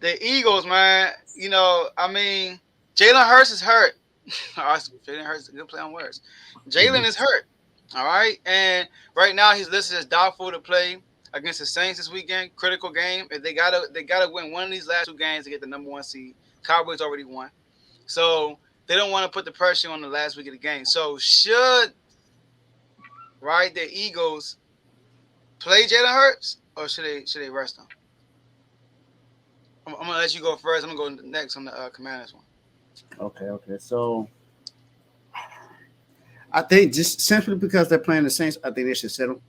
The Eagles, man. I mean, Jalen Hurts is hurt. Jalen Hurts is a good play on words. Mhm. Jalen is hurt. All right, and right now he's listed as doubtful to play against the Saints this weekend. Critical game. If they gotta win one of these last two games to get the number one seed. Cowboys already won, so they don't want to put the pressure on the last week of the game. So should right the Eagles play Jalen Hurts or should they rest him? I'm gonna let you go first. I'm gonna go next on the Commanders one. Okay. So I think just simply because they're playing the Saints, I think they should settle.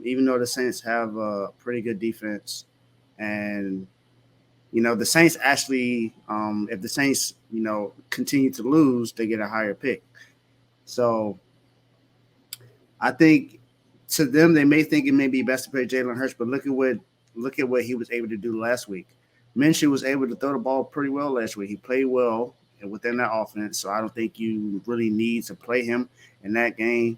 Even though the Saints have a pretty good defense, and the Saints actually, if the Saints, continue to lose, they get a higher pick. So I think to them, they may think it may be best to play Jalen Hurts, but look at what he was able to do last week. Minshew was able to throw the ball pretty well last week. He played well within that offense, so I don't think you really need to play him in that game.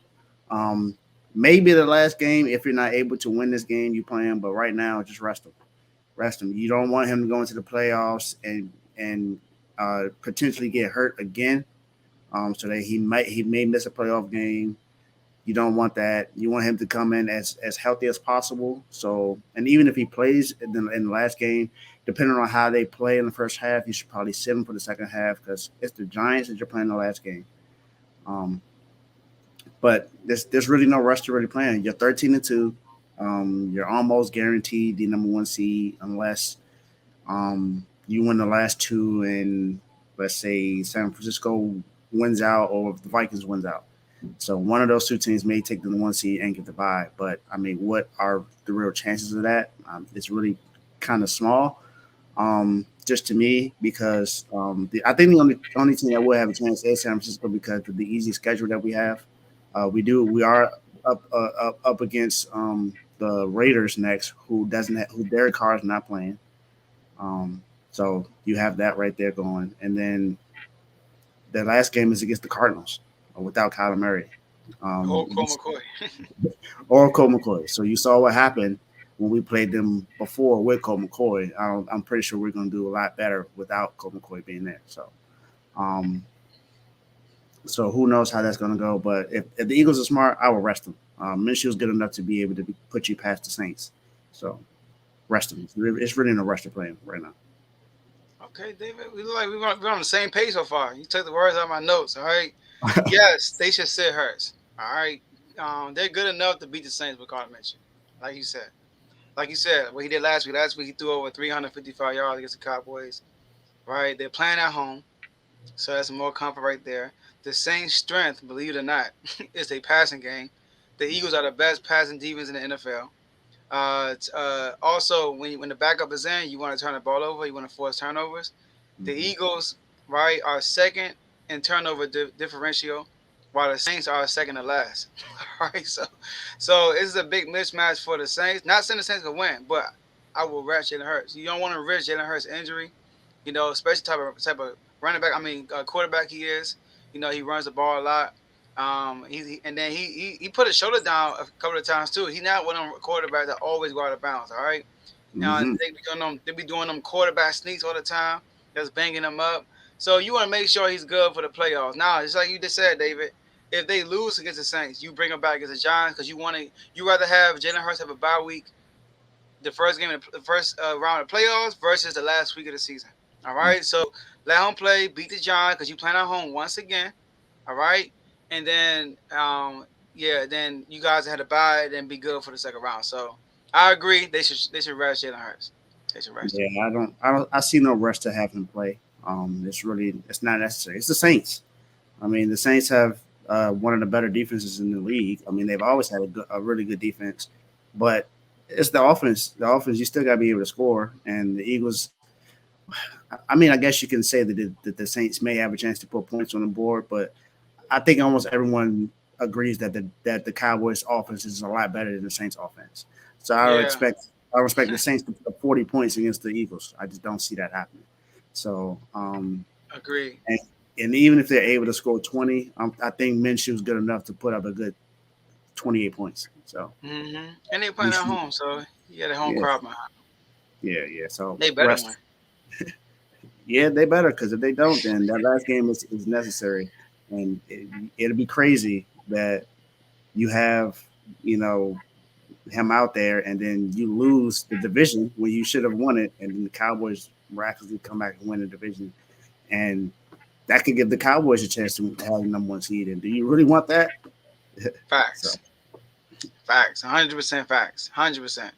Um, Maybe the last game, if you're not able to win this game, you play him. But right now, just rest him. Rest him. You don't want him to go into the playoffs and potentially get hurt again. So that he may miss a playoff game. You don't want that. You want him to come in as healthy as possible. So, and even if he plays in the last game, depending on how they play in the first half, you should probably sit him for the second half because it's the Giants that you're playing the last game. Um, but there's really no rush to really playing. You're 13-2. You're almost guaranteed the number one seed unless you win the last two and let's say San Francisco wins out or the Vikings wins out. So one of those two teams may take the one seed and get the bye. But I mean, what are the real chances of that? It's really kind of small, just to me, because I think the only team that will have a chance is San Francisco because of the easy schedule that we have. We are up against the Raiders next, who doesn't who Derek Carr is not playing. Um, so you have that right there going, and then the last game is against the Cardinals without Kyler Murray. Oh, Um, Cole McCoy. or Cole McCoy. So you saw what happened when we played them before with Cole McCoy. I'm pretty sure we're going to do a lot better without Cole McCoy being there. Um, so who knows how that's going to go? But if the Eagles are smart, I will rest them. Minshew's good enough to be able to put you past the Saints. So rest them. It's really no rush to play him right now. Okay, David, we look like we're on the same page so far. You took the words out of my notes. All right. Yes, they should sit Hurts. All right. They're good enough to beat the Saints with Carter Mitchell. Like you said. Like you said, what he did last week. Last week he threw over 355 yards against the Cowboys. Right. They're playing at home. So that's more comfort right there. The Saints' strength, believe it or not, is a passing game. The Eagles are the best passing defense in the NFL. Also, when the backup is in, you want to turn the ball over. You want to force turnovers. The Mhm. Eagles, right, are second in turnover differential, while the Saints are second to last. All right, so this is a big mismatch for the Saints. Not saying the Saints can win, but I will rest Jalen Hurts. You don't want to risk Jalen Hurts' injury, especially type of running back. I mean, quarterback he is. He runs the ball a lot. And then he put his shoulder down a couple of times too. He's not one of them quarterbacks that always go out of bounds. All right, Mhm. they be doing them quarterback sneaks all the time. Just banging them up. So you want to make sure he's good for the playoffs. Now, just like you just said, David, if they lose against the Saints, you bring him back against the Giants because you rather have Jalen Hurts have a bye week, the first game, the first round of playoffs versus the last week of the season. All right, so let him play, beat the Giants because you playing at home once again. All right, and then yeah, then you guys had to buy it and be good for the second round. So I agree. They should rest Jalen Hurts. They should rest him. Yeah, I see no rush to have him play. It's not necessary. It's the Saints. I mean, the Saints have one of the better defenses in the league. I mean, they've always had a really good defense, but it's the offense. The offense, you still got to be able to score. And the Eagles, I mean, I guess you can say that the Saints may have a chance to put points on the board, but I think almost everyone agrees that the Cowboys' offense is a lot better than the Saints' offense. So Yeah, I respect the Saints to put up 40 points against the Eagles. I just don't see that happening. So agree. and, and even if they're able to score 20, I think Minshew's good enough to put up a good 28 points. So And they you playing at should, home, so you got a home yeah, crowd behind. Yeah. So They better win. rest. Yeah, they better because if they don't, then that last game is necessary, and it'll be crazy that you have you know him out there, and then you lose the division when you should have won it, and then the Cowboys miraculously come back and win the division, and that could give the Cowboys a chance to have the number one seed. And do you really want that? So Facts. Facts. 100% facts. 100%.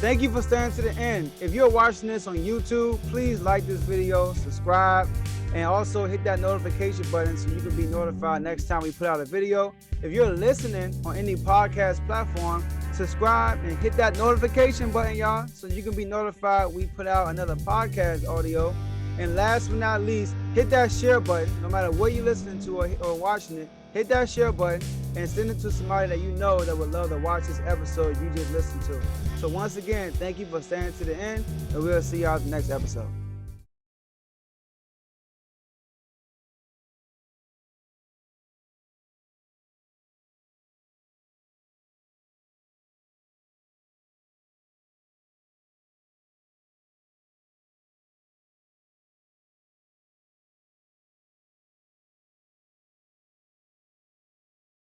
Thank you for staying to the end. If you're watching this on YouTube, please like this video, subscribe, and also hit that notification button so you can be notified next time we put out a video. If you're listening on any podcast platform, subscribe and hit that notification button, y'all, so you can be notified we put out another podcast audio. And last but not least, hit that share button. No matter what you're listening to or watching it, hit that share button and send it to somebody that you know that would love to watch this episode you just listened to. So once again, thank you for staying to the end, and we'll see y'all in the next episode.